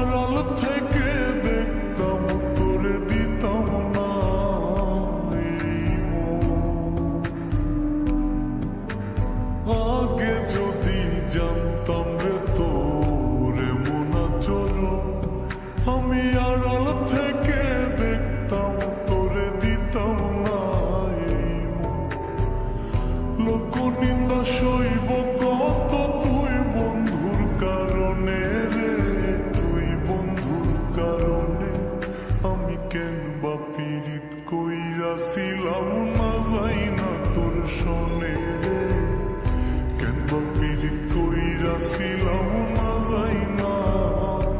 আড়াল থেকে দেখতাম তোরে দিতাম না এই মন। আগে যদি জানতাম রে তোরে মনা চরণ, আমি আড়াল থেকে দেখতাম তোরে দিতাম না এই মন। লোক নিন্দা সইব কত তুই বন্ধুর কারণে রে, তুই বন্ধুর কারণে। আমি কেন বা পীড়িত কইরাছিলাম না যাই না তোর শোনে রে, কেন বা পীড়িত কইরাছিলাম না যাই না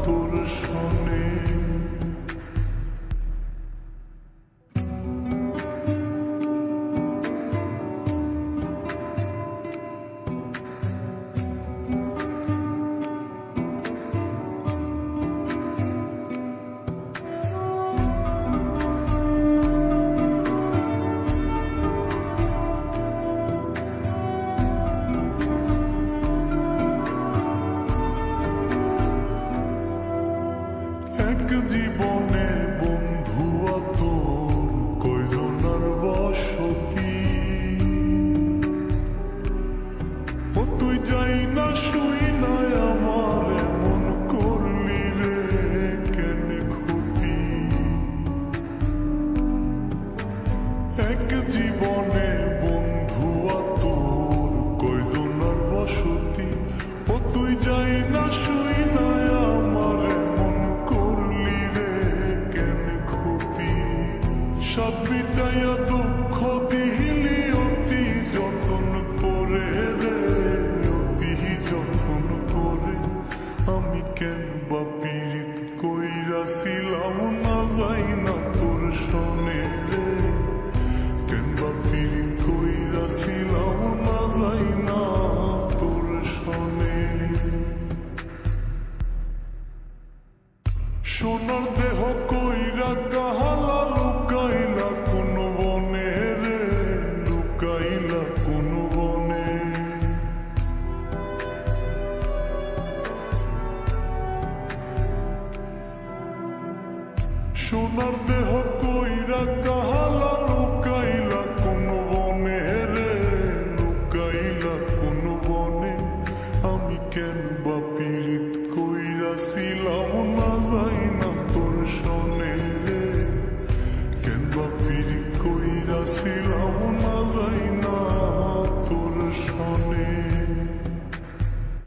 তোর শোনে। এক জীবনে বন্ধু তোর কয়জনার বসতি, ও তুই যাই না শুই না আমার এমন করলি রে কেন ক্ষতি। এক জীবনে বন্ধু তোর কয়জনার বসতি, ও তুই যাই না শুই না আমার এমন করলি রে কেন ক্ষতি। সব মিটাইয়া দুঃখ দিলি অতি যতন করে রে, অতি যতন করে। আমি কেন বা পীড়িত কইরাছিলাম না যাই না তোর শোনে রে, কেন বা পীড়িত কইরাছিলাম না যাই না তোর শোনে। সোনার দেহ কইরা কাহা